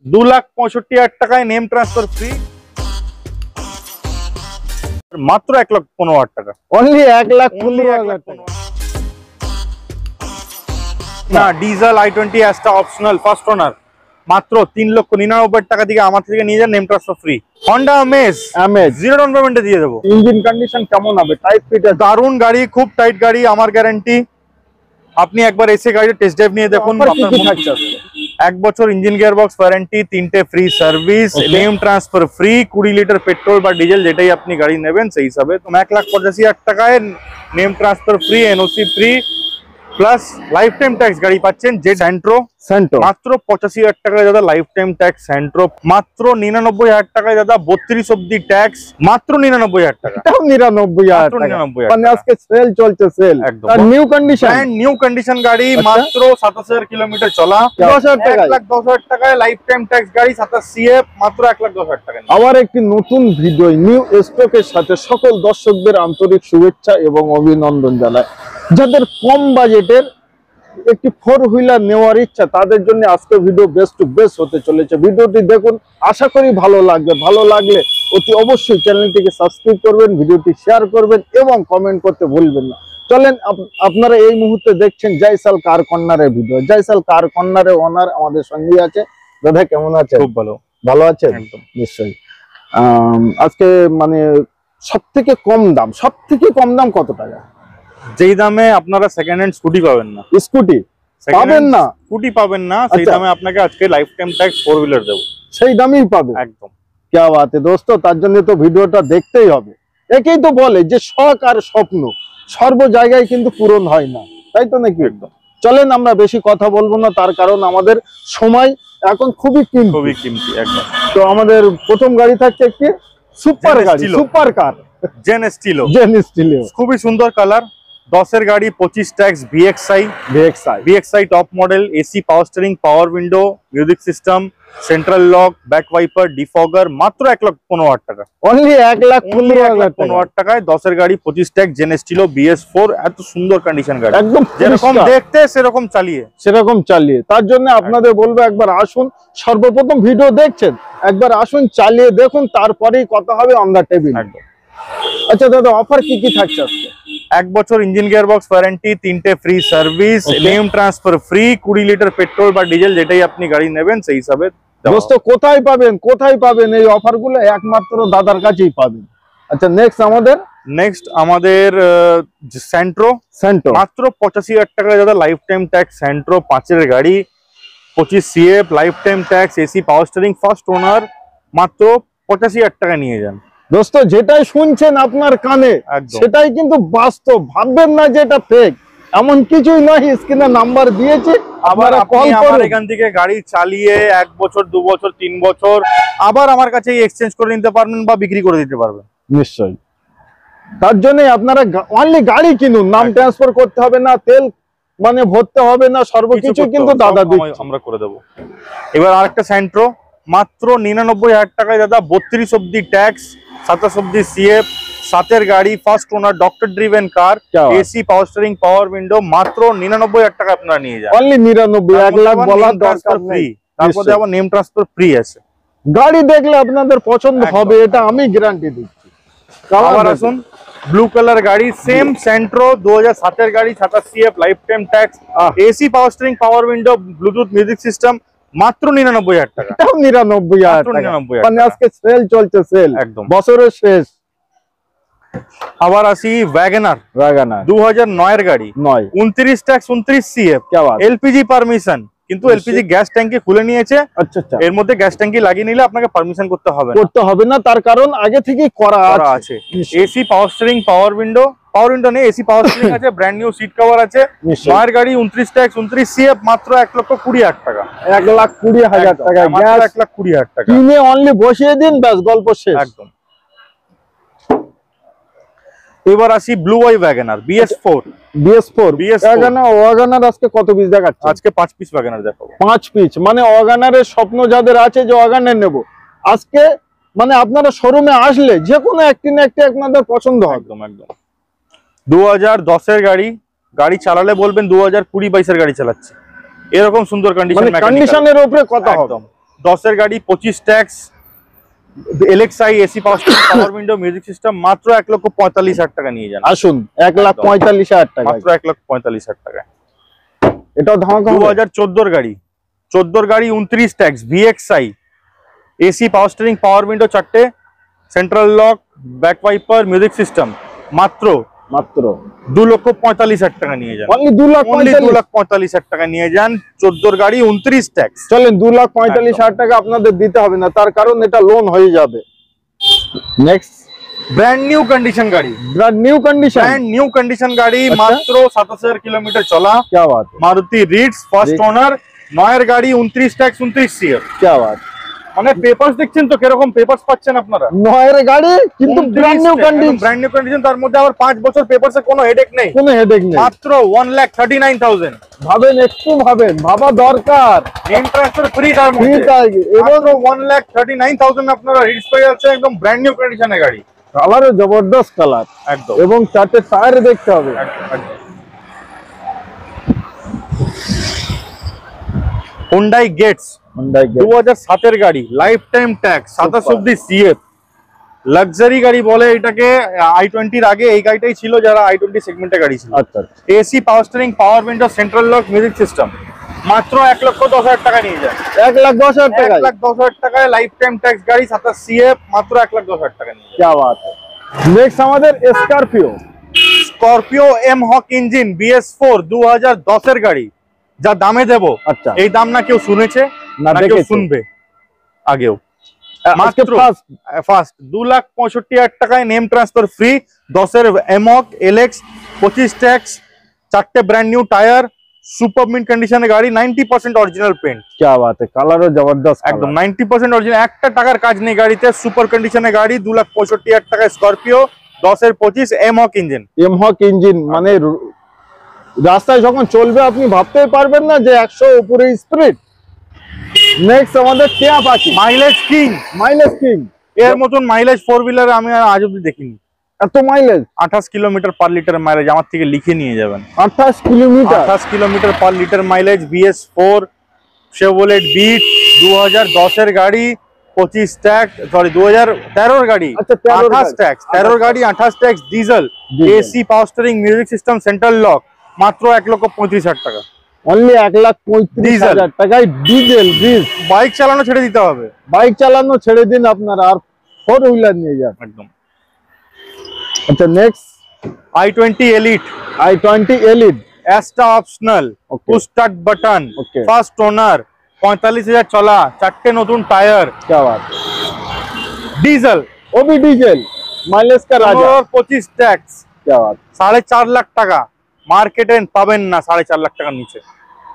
2,65,000 টাকায় name transfer free, মাত্র 1,15,000 টাকা। অনলি 1,15,000 টাকা। না, diesel i20 Asta optional first owner মাত্র 3,99,000 টাকা থেকে আমার থেকে নিয়ে যান, name transfer free. Honda Amaze 0 down পেমেন্টে দিয়ে দেবো। ইঞ্জিন কন্ডিশন কেমন হবে? Tight fit? দারুণ গাড়ি, খুব টাইট গাড়ি, আমার গ্যারান্টি। আপনি একবার এসে গাড়িটা টেস্ট ড্রাইভ নিয়ে দেখুন। 1 বছর ইঞ্জিন গিয়ার বক্স ওয়ারেন্টি, 3টে free service, name transfer free, 20 litre petrol বা ডিজেল যেটাই আপনি গাড়ি নেবেন সেই হিসাবে। তো 1,85,000 টাকায় name transfer free, NOC free plus life time tax গাড়ি পাচ্ছেন। যে সেন্ট্রো মাত্র 85,000 টাকায় দাদা লাইফ টাইম ট্যাক্স সেন্ট্রো, মাত্র 99,000 টাকায় দাদা 32 অব্দি ট্যাক্স, মাত্র 99,000 টাকা। 99,000 টাকা মানে আজকে সেল চলছে, সেল একদম নিউ কন্ডিশন, নিউ কন্ডিশন গাড়ি, মাত্র 27,000 কিলোমিটার চলা, 1,10,000 টাকায় লাইফ টাইম ট্যাক্স গাড়ি, 27 সিএফ, মাত্র 1,10,000 টাকা। আবার একটি নতুন ভিডিও নিউ স্টকের সাথে সকল দর্শকদের আন্তরিক শুভেচ্ছা এবং অভিনন্দন জানাই। যাদের কম বাজেটের একটি 4 হুইলার নেওয়ার ইচ্ছা তাদের জন্য আজকে ভিডিও বেস্ট টু বেস্ট হতে চলেছে। ভিডিওটি দেখুন, আশা করি ভালো লাগবে। ভালো লাগলে অতি অবশ্যই চ্যানেলটিকে সাবস্ক্রাইব করবেন, ভিডিওটি শেয়ার করবেন এবং কমেন্ট করতে ভুলবেন না। চলেন, আপনারা এই মুহূর্তে দেখছেন জয়সাল কার কর্নারের ভিডিও। জয়সাল কার কর্নারের ওনার আমাদের সঙ্গে আছে। দাদা কেমন আছেন? খুব ভালো। ভালো আছেন? একদম নিশ্চয়ই। আজকে মানে সবথেকে কম দাম কত টাকা? যেই দামে আপনারা সেকেন্ড হ্যান্ড স্কুটি পাবেন না, পাবেন না সেই দামে আপনাকে আজকে লাইফ টাইম ট্যাক্স 4 হুইলার দেব, সেই দামেই পাবে। একদম क्या बात है दोस्तों, তার জন্য তো ভিডিওটা দেখতেই হবে। একেই তো বলে যে শখ আর স্বপ্ন সর্ব জায়গায় কিন্তু পূরণ হয় না, তাই তো নাকি? একদম। চলেন আমরা বেশি কথা বলবো না, তার কারণ আমাদের সময় এখন খুবই কিমতি। একদম। তো আমাদের প্রথম গাড়ি থাকছে একটি সুপার গাড়ি, সুপার কার জেন স্টিলো। খুবই সুন্দর কালার, 10 এর গাড়ি, 25 tax, VXI top model, AC, power steering, power window, music system, central lock, back wiper, defogger, মাত্র 1,15,000 টাকা। অনলি 1,15,000 টাকায় 10 এর গাড়ি, 25 ট্যাক্স, জেন স্টিলো BS4, এত সুন্দর কন্ডিশন গাড়ি, একদম যেরকম দেখতে সেরকম চালিয়ে। তার জন্য আপনাদের বলবো একবার আসুন, সর্বপ্রথম ভিডিও দেখছেন একবার আসুন, চালিয়ে দেখুন, তারপরেই কথা হবে অন দা টেবিল। একদম। আচ্ছা দাদা, অফার কি থাকছে আজকে? 1 বছর ইঞ্জিন গিয়ার বক্স ওয়ারেন্টি, 3টে free service, name transfer free, 20 litre petrol বা ডিজেল যেটাই আপনি গাড়ি নেবেন সেই হিসাবে। দোস্ত কোথায় পাবেন এই অফারগুলো? একমাত্র দাদার কাছেই পাবেন। আচ্ছা, নেক্সট আমাদের সেন্ট্রো মাত্র 85,000 টাকায় দাদা লাইফ টাইম ট্যাক্স সেন্ট্রো, 5 এর গাড়ি, 25 CF, life time tax, AC, power steering, first owner, মাত্র 85,000 টাকা নিয়ে যান। দোস্ত যেটাই শুনছেন আপনার কানে সেটাই কিন্তু বাস্তব, ভাববেন না যে এটা ফেক, এমন কিছুই নয়। স্ক্রিনে নাম্বার দিয়েছি, আবার কল করে এখান থেকে গাড়ি চালিয়ে 1 বছর, 2 বছর, 3 বছর আবার আমার কাছে এক্সচেঞ্জ করে নিতে পারবেন বা বিক্রি করে দিতে পারবেন। নিশ্চয়ই। তার জন্য আপনারা অনলি গাড়ি কিনুন, নাম ট্রান্সফার করতে হবে না, তেল মানে ভরতে হবে না, সর্বকিছু কিন্তু দাদা দিচ্ছে, আমরা করে দেবো। এবার আরেকটা সেন্ট্রো, মাত্র 99,000 টাকায় দাদা, 32 অব্দি ট্যাক্স, 27 অব্দি সিএফ, 7 এর গাড়ি, ফার্স্ট ওনার, ডক্টর ড্রিভেন কার, AC, power steering, power window, মাত্র 99,000 টাকা আপনারা নিয়ে যান। অনলি 99, 1 লাখ বলার দরকার নেই। তারপরে আবার নেম ট্রান্সফার ফ্রি আছে। গাড়ি দেখলে আপনাদের পছন্দ হবে, এটা আমি গ্যারান্টি দিচ্ছি। আবার আসুন, ব্লু কালার গাড়ি, সেম সেন্ট্রো, 2007 এর গাড়ি, 27 CF, life time tax, AC, power steering, power window, Bluetooth music system, মাত্র 99,000 টাকা। 99,000 টাকা মানে আজকে সেল চলছে, সেল একদম বছরের শেষ। আবার আসি ওয়াগনার 2009 এর গাড়ি, 29 ট্যাক্স, 29 সিএফ, এলপিজি পারমিশন, কিন্তু এলপিজি গ্যাস ট্যাঙ্কি খুলে নিয়েছে। আচ্ছা, এর মধ্যে গ্যাস ট্যাঙ্কি লাগিয়ে নিলে আপনাকে পারমিশন করতে হবে না, তার কারণ আগে থেকেই করা আছে। AC, power steering, power window নেই, এসি, পাওয়ার স্টিয়ারিং আছে, ব্র্যান্ড নিউ সিট কভার আছে। 9 গাড়ি, 29 ট্যাক্স, 29 সিএফ, মাত্র 1,20,000 টাকা। 1,20,000 টাকা গ্যাস, 1,20,000 টাকা কিনে অনলি বসিয়ে দিন, ব্যাস গল্প শেষ। একদম। এবার আসি blue eye Wagner BS4 Wagner আজকে কত পিস দেখাচ্ছে? আজকে 5 পিস ওয়াগনার দেখাবো। 5 পিস মানে ওয়াগনারের স্বপ্ন যাদের আছে যে ওয়াগনার নেব, আজকে মানে আপনারা শোরুমে আসলে যে কোনো একটি না একটি আপনাদের পছন্দ হবে। একদম। 2010 এর গাড়ি চালালে বলবেন 2020-22 এর গাড়ি চালাচ্ছে, এরকম সুন্দর কন্ডিশনের উপরে কথা হবে। 10 এর গাড়ি 25 ট্যাক্স, এলএক্সআই এসি পাওয়ার উইন্ডো মিউজিক সিস্টেম, মাত্র 1,45,000 টাকা নিয়ে যান। আসুন 1,45,000 টাকা, মাত্র 1,45,000 টাকায়। এটাও ধামাকা। 2014 গাড়ি, 14 গাড়ি 29 tax, VXI AC power steering power window 4টে, central lock, back wiper, music system, মাত্র 2,45,000 টাকা নিয়ে যান। অনলি 2,45,000 টাকা নিয়ে যান। 14 গাড়ি 29 ট্যাক্স। চলেন 2,45,000 টাকা আপনাদের দিতে হবে না, তার কারণ এটা লোন হয়ে যাবে। নেক্সট ব্র্যান্ড নিউ কন্ডিশন গাড়ি, ব্র্যান্ড নিউ কন্ডিশন গাড়ি, মাত্র 27,000 কিলোমিটার চলা। क्या बात है। মারুতি রিডস ফার্স্ট ওনার, 9 গাড়ি 29 ট্যাক্স 29 সিএফ। क्या बात। মানে পেপারস দেখছেন তো কিরকম পেপারস পাচ্ছেন আপনারা। 9 গাড়ি কিন্তু ব্র্যান্ড নিউ কন্ডিশন, তার মধ্যে আবার 5 বছর পেপারসে কোনো হেডেক নেই, মাত্র 1,39,000। ভাবেন, একটু ভাবেন, ভাবা দরকার। নেম ট্রান্সফার ফ্রি, তার মধ্যে এবং 1,39,000 আপনারা রিডস পেয়ে যাচ্ছে, একদম ব্র্যান্ড নিউ কন্ডিশনের গাড়ি। কালারও জবরদস্ত কালার একদম, এবং 4টে টায়ার দেখতে হবে। হুন্ডাই গেটস 2007 এর গাড়ি, লাইফ টাইম ট্যাক্স, 27 অব্দি সিএফ, লাক্সারি গাড়ি বলে এটাকে। i20 এর আগে এই গাড়িটাই ছিল, যারা i20 সেগমেন্টের গাড়ি ছিল। আচ্ছা, AC power steering power window central lock music system, মাত্র 1,10,000 টাকা নিয়ে যায়। 1,10,000 টাকা, 1,10,000 টাকায় লাইফ টাইম ট্যাক্স গাড়ি, 27 সিএফ, মাত্র 1,10,000 টাকা নিয়ে যায়। क्या बात है। নেক্সট আমাদের স্করপিও এম হক ইঞ্জিন BS4 2010 এর গাড়ি, যা দামে দেব, আচ্ছা, এই দাম না কেউ শুনেছে না কেউ শুনবে আগেও। মাত্র ফার্স্ট 2,65,000 টাকায় নেম ট্রান্সফার ফ্রি, 10 এর এমক এলএক্স, 25 ট্যাক্স, 4টে brand new tyre, super mint কন্ডিশনের গাড়ি, 90% অরিজিনাল পেন্ট। क्या बात है। কালারও জবরদস্ত, একদম 90% অরিজিনাল, একটা টাকার কাজ নেই গাড়িতে, সুপার কন্ডিশনের গাড়ি। 2,65,000 টাকায় স্করপিও 10 এর 25 এমহক ইঞ্জিন। মানে রাস্তায় যখন চলবে আপনি ভাবতেই পারবেন না যে 100 উপরে স্পিড। নেক্সট আমাদের টিয়া পাখি, মাইলেজ কিং। এর মতন মাইলেজ 4 হুইলার আমি আজ অব্দি দেখিনি। এত mileage, 28 kilometre per litre mileage, আমার থেকে লিখে নিয়ে যাবেন। 28 kilometre per litre mileage, BS4 Chevrolet Beat 2010 এর গাড়ি, 25 ট্যাক্স, সরি 2013 গাড়ি, 28 ট্যাক্স, 13 গাড়ি 28 tax, diesel, AC power steering music system central lock, মাত্র 1,35,000 টাকা। অনলি 1,35,000 টাকায় ডিজেল। বাইক চালানো ছেড়ে দিতে হবে, বাইক চালানো ছেড়ে দিন আপনারা, আর 4 হুইলার নিয়ে যান একদম। আচ্ছা, next i20 Elite, Asta optional, push start button, first owner, 45,000 চলা, 4টে নতুন টায়ার। क्या बात। ডিজেল, ওবি ডিজেল, মাইলেজ কা রাজা, 25 ট্যাক্স। क्या बात। 4.5 লাখ টাকা, মার্কেটে পাবেন না 4.5 লাখ টাকার নিচে।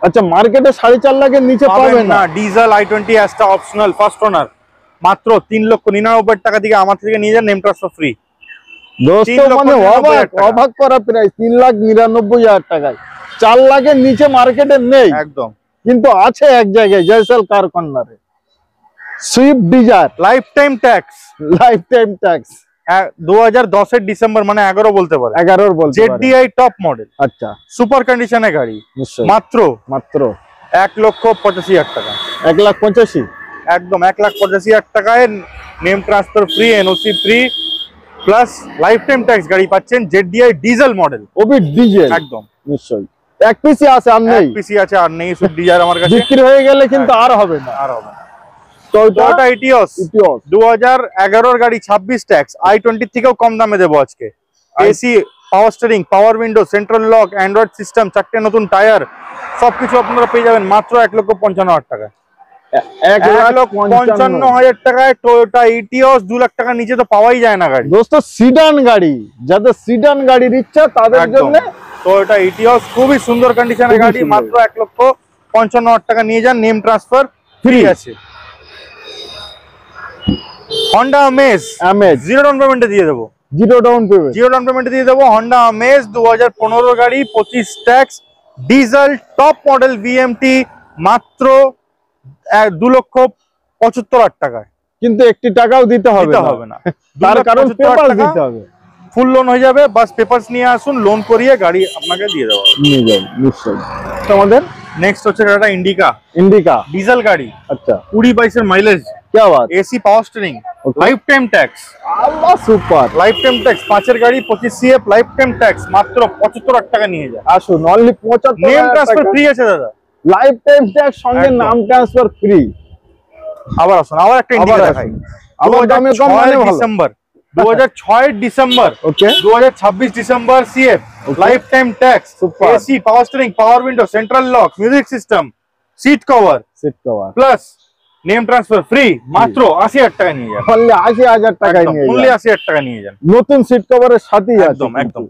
আচ্ছা, মার্কেটে 4.5 লাখের নিচে পাবেন না। Diesel i20 Asta optional first owner, মাত্র 3,99,000 টাকা দিকে আমার থেকে নিয়ে যান, নেম ট্রান্সফার ফ্রি। দোস্ত মানে অবাক করা প্রাইস, 3,99,000 টাকায়। 4 লাখের নিচে মার্কেটে নেই একদম, কিন্তু আছে এক জায়গায়, জয়সল কার কর্নারে। Swift Dzire, life time tax 2010 এর ডিসেম্বর, মানে 11 বলতে পারে, 11 বলতে পারে। ZDI টপ মডেল, আচ্ছা, সুপার কন্ডিশনের গাড়ি, মাত্র 1,85,000 টাকা। 1,85,000, একদম 1,85,000 টাকায় name transfer free, NOC free, plus life time tax গাড়ি পাচ্ছেন। ZDI ডিজেল মডেল, ওবি ডিজেল, একদম নিশ্চয়ই। এক পিসি আছে, আর নেই, আর নেই। সুইফট ডিজায়ার আমার কাছে বিক্রি হয়ে গেলে কিন্তু আর হবে না। টয়োটা ইটিওস 2011 এর গাড়ি, 26 ট্যাক্স, i20 থেকেও কম দামে দেবো আজকে। AC power steering power window central lock Android system, 4টে নতুন টায়ার, সবকিছু আপনারা পেয়ে যাবেন মাত্র 1,55,000 টাকা। 1,55,000 টাকায় টয়োটা ইটিওস। 2 লাখ টাকার নিচে তো পাওয়াই যায় না গাড়ি। দোস্ত সিডান গাড়ি, যাদের সিডান গাড়ির ইচ্ছা তাদের জন্য টয়োটা ইটিওস, খুবই সুন্দর কন্ডিশনের গাড়ি, মাত্র 1,55,000 টাকা নিয়ে যান, নেম ট্রান্সফার ফ্রি আছে। হন্ডা আমেজ 0 ডাউন পেমেন্টে দিয়ে দেবো, 0 ডাউন পেমেন্টে দিয়ে দেবো। হন্ডা আমেজ 2015 গাড়ি, 25 tax, diesel top model VMT, মাত্র 2,75,000 টাকায়। কিন্তু একটি টাকাও দিতে হবে না, তার কারণ পেপার দিতে হবে। ফুল লোন হয়ে যাবে, বাস পেপারস নিয়ে আসুন, লোন করিয়ে গাড়ি আপনাকে দিয়ে দেবো। নিয়ে যাবেন নিশ্চয়ই। আমাদের নেক্সট হচ্ছে টাটা ইন্ডিকা। इंडिका ডিজেল গাড়ি, अच्छा 20-22 এর মাইলেজ, क्या बात AC power steering, Okay. Life time tax, अल्लाह सुपर লাইফ টাইম ট্যাক্স, 5 এর গাড়ি 25 সিএফ লাইफ টাইম ট্যাক্স, মাত্র 75,000 টাকা নিয়ে যায়। আসুন অনলি 75 নেম ট্রান্সফার ফ্রি আছে দাদা। লাইফ টাইম ট্যাক্স সঙ্গে একদম। নাম ট্রান্সফার ফ্রি। আবার আসুন, আবার একটা ইন্ডিকা আবার দেখাই। আসুন। আবার দামে কম মানে ভালো। December 2006 December, okay 2026 December CF, Okay. Life time tax, Super. AC power steering, power window, central lock, music system, seat cover seat cover plus name transfer free, মাত্র 80,000 টাকা নিয়ে যান। অনলি 80,000 টাকায় নিয়ে অনলি যান। 80,000 টাকা নিয়ে যান। নতুন সিট কভারের সাথেই আছে একদম কিন্তু। একদম।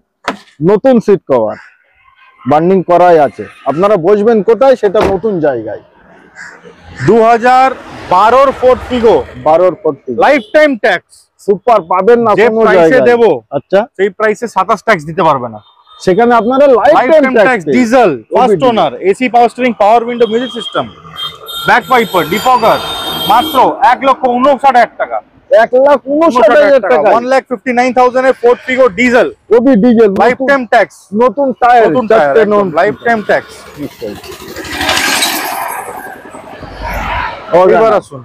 নতুন সিট কভার বার্নিং করাই আছে, আপনারা বসবেন কোথায় সেটা নতুন জায়গায়। 2012 ফোর্ড ফিগো 12 করতে লাইফ টাইম ট্যাক্স, সুপার পাবেন না যে কোনো প্রাইসে জায়গায় দেবো আচ্ছা সেই প্রাইসে 27 ট্যাক্স দিতে পারবে না। সেখানে আপনারা life life time time tax tax, diesel, first owner, AC power steering, power window, music system, back wiper, defogger, মাত্র 1,59,000 টাকা। 1,59,000 টাকা 1,59,000 এর ফোর্ড ফিগো ডিজেল, ওবি ডিজেল লাইফ টাইম ট্যাক্স, নতুন টায়ার নতুন টায়ার, লাইফ টাইম ট্যাক্স। এবার আসুন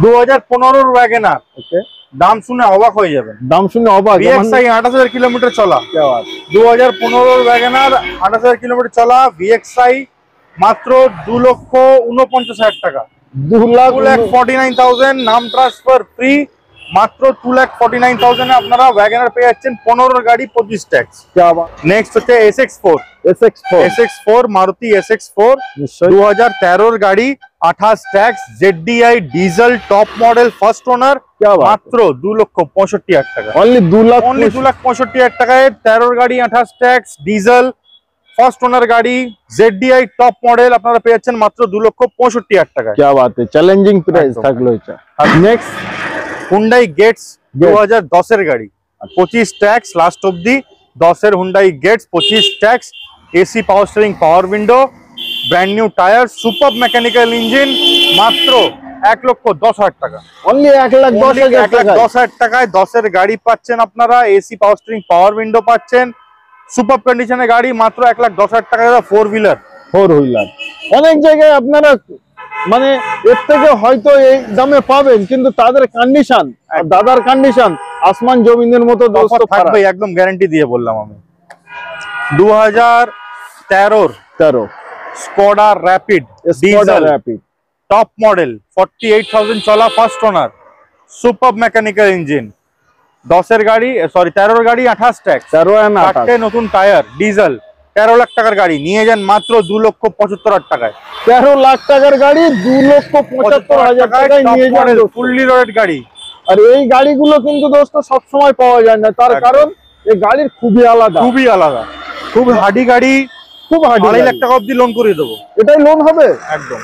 2015 এর ওয়াগনার, ওকে দাম শুনে অবাক হয়ে যাবেন। দাম শুনে অবাক VXi 28,000 কিলোমিটার চলা, 2015 এর ওয়াগনার, 28,000 কিলোমিটার চলা, VXi মাত্র 2,49,000 টাকা, 2,49,000 নাম ট্রান্সফার ফ্রি, মাত্র 2,49,000 এ আপনারা ওয়াগনার পেয়ে যাচ্ছেন, 15 গাড়ি 25 ট্যাক্স। নেক্সট হচ্ছে SX4, SX4 মারুতি SX4 নিশ্চয়ই 2013 এর গাড়ি, 28 tax, ZDI diesel top model first owner, মাত্র 2,65,000 টাকা। অনলি 2 লাখ অনলি 2,65,000 টাকায় 13 গাড়ি, 28 ট্যাক্স, ডিজেল ফার্স্ট ওনার গাড়ি, ZDI টপ মডেল আপনারা পেয়ে যাচ্ছেন মাত্র 2,65,000 টাকায়। क्या बात है চ্যালেঞ্জিং প্রাইস একদম। থাকলো এটা। আর নেক্সট হুন্ডাই গেটস 2010 এর গাড়ি, 25 ট্যাক্স লাস্ট অবধি, 10 এর Hyundai Getz 25 tax, AC power steering, power window, brand new tyre, super mechanical engine, মাত্র 1,10,000 টাকা। অনলি 1,10,000 টাকা 1,10,000 টাকায় 10 এর গাড়ি পাচ্ছেন আপনারা, AC power steering, power window পাচ্ছেন, সুপার কন্ডিশনের গাড়ি, মাত্র 1,10,000 টাকা। 4 হুইলার অনেক জায়গায় আপনারা মানে এর থেকে হয়তো এই দামে পাবেন, কিন্তু তাদের কন্ডিশন দাদার কন্ডিশন আসমান জমিনের মতো দোস্ত থাকবে, একদম গ্যারান্টি দিয়ে বললাম আমি। 2013 Skoda rapid diesel rapid top model, 48,000 চলা, first owner, super mechanical engine, 10 এর গাড়ি, সরি 13 এর গাড়ি, 28 ট্যাক্স, 4টে নতুন টায়ার, ডিজেল, 13 লাখ টাকার গাড়ি নিয়ে যান মাত্র 2,75,000 টাকায়। 13 লাখ টাকার গাড়ি 2,75,000 টাকায় নিয়ে যান, ফুললি লোডেড গাড়ি। আর এই গাড়িগুলো কিন্তু দোস্ত সব সময় পাওয়া যায় না, তার কারণ এই গাড়ির খুবই আলাদা, খুব হার্ডি গাড়ি, খুব হার্ডি। 2.5 লাখ টাকা অব্দি লোন করে দেবো, এটাই লোন হবে একদম।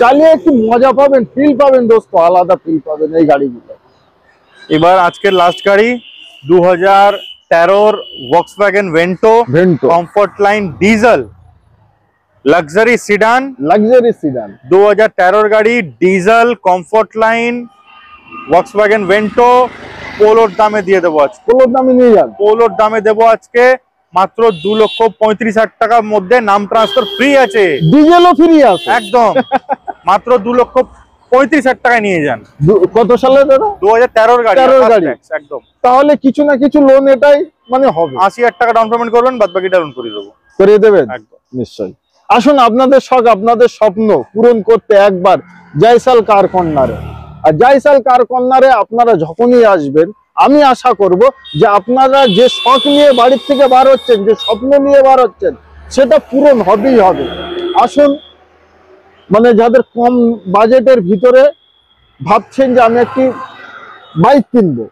চালিয়ে একটু মজা পাবেন, ফিল পাবেন দোস্ত, আলাদা ফিল পাবেন এই গাড়িগুলো। এবার আজকের লাস্ট গাড়ি 2013 Volkswagen Vento comfort line diesel luxury sedan, 2013 গাড়ি, diesel comfort line Volkswagen Vento, পোলোর দামে দিয়ে দেবো আজকে। পোলোর দামে নিয়ে যান, পোলোর দামে দেবো আজকে মাত্র 2,35,000 টাকার মধ্যে, নাম ট্রান্সফার ফ্রি আছে, ডিজেলও ফ্রি আছে একদম। মাত্র 2,35,000 টাকায় নিয়ে যান। কত সালে দাদা? 2013 গাড়ি, 13 গাড়ি একদম। তাহলে কিছু না কিছু লোন এটাই মানে হবে, 80,000 টাকা ডাউন পেমেন্ট করবেন, বাদ বাকিটা লোন করে দেবো, করে দেবেন একদম। নিশ্চয়ই আসুন, আপনাদের শখ আপনাদের স্বপ্ন পূরণ করতে একবার জয়সাল কার কর্নারে। আর জয়সাল কার কর্নারে আপনারা যখনই আসবেন, আমি আশা করব যে আপনারা যে শখ নিয়ে বাড়ির থেকে বার হচ্ছেন, যে স্বপ্ন নিয়ে বার হচ্ছেন, সেটা পূরণ হবেই হবে। আসুন, মানে যাদের কম বাজেটের ভিতরে ভাবছেন যে আমি একটি বাইক কিনবো,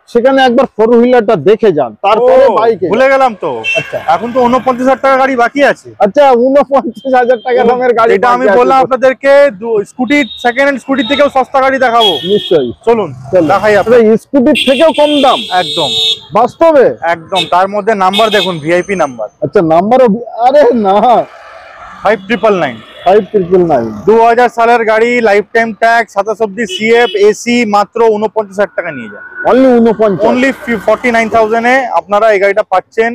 সেখানে একবার 4 হুইলারটা দেখে যান, তারপরে বাইকে। ভুলে গেলাম তো, আচ্ছা এখন তো 49,000 টাকা গাড়ি বাকি আছে। আচ্ছা 49,000 টাকা দামের গাড়ি, এটা আমি বললাম আপনাদেরকে, স্কুটি সেকেন্ড হ্যান্ড স্কুটি থেকেও সস্তা গাড়ি দেখাবো। নিশ্চয়ই চলুন দেখাই আপনাদের, স্কুটির থেকেও কম দাম একদম, বাস্তবে একদম। তার মধ্যে নাম্বার দেখুন, ভিআইপি নাম্বার। আচ্ছা নাম্বারও, আরে না 5999, 5999 2000 সালের গাড়ি, লাইফ টাইম ট্যাক্স, 27 অব্দি সিএফ, এসি, মাত্র 49,000 টাকা নিয়ে যান। অনলি 49, অনলি 49,000 এ আপনারা এই গাড়িটা পাচ্ছেন।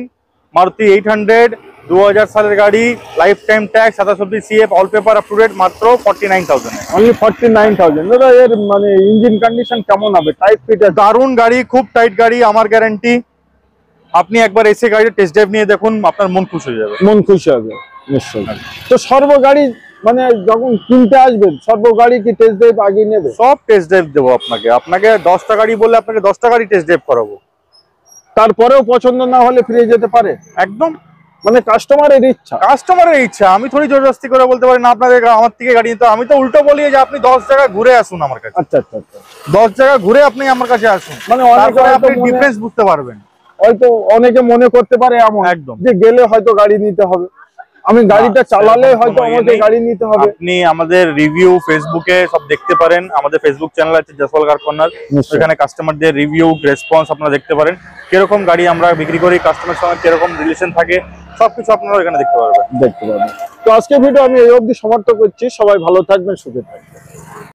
মারুতি 800 2000 সালের গাড়ি, life time tax, 77 CF, all paper up to date, মাত্র 49,000 এ। অনলি 49,000। দাদা এর মানে ইঞ্জিন কন্ডিশন কেমন হবে? টাইট ফিট আছে? দারুণ গাড়ি, খুব টাইট গাড়ি, আমার গ্যারান্টি। আপনি একবার এসে গাড়ির টেস্ট ড্রাইভ নিয়ে দেখুন, আপনার মন খুশি হয়ে যাবে। মন খুশি হবে নিশ্চয়ই। তো সর্ব গাড়ি মানে যখন কিনতে আসবেন, সর্ব গাড়ি কি টেস্ট ড্রাইভ আগে নেবে? সব টেস্ট ড্রাইভ দেবো আপনাকে। আপনাকে 10টা গাড়ি বললে আপনাকে 10টা গাড়ি টেস্ট ড্রাইভ করাবো। তারপরেও পছন্দ না হলে ফিরে যেতে পারে? একদম, মানে কাস্টমারের ইচ্ছা। কাস্টমারের ইচ্ছা। আমি থোড়ি জোরজস্তি করে বলতে পারি না আপনাদের আমার থেকে গাড়ি নিতে। আমি তো উল্টো বলি যে আপনি 10 জায়গা ঘুরে আসুন আমার কাছে। আচ্ছা আচ্ছা আচ্ছা। 10 জায়গা ঘুরে আপনি আমার কাছে আসুন, মানে তারপরে আপনি ডিফারেন্স বুঝতে পারবেন। হয়তো অনেকে মনে করতে পারে এমন একদম যে গেলে হয়তো গাড়ি নিতে হবে, আমি গাড়িটা চালালে হয়তো আমাকে গাড়ি নিতে হবে। আপনি আমাদের রিভিউ ফেসবুকে সব দেখতে পারেন। আমাদের ফেসবুক চ্যানেল আছে জয়সওয়াল কার কর্নার, সেখানে কাস্টমারদের রিভিউ রেসপন্স আপনারা দেখতে পারেন। কিরকম গাড়ি আমরা বিক্রি করি, কাস্টমার সঙ্গে কিরকম রিলেশন থাকে, সবকিছু আপনারা এখানে দেখতে পারবেন। তো আজকে ভিডিও আমি এই অবধি সমাপ্ত করছি। সবাই ভালো থাকবেন, সুখে থাকবেন।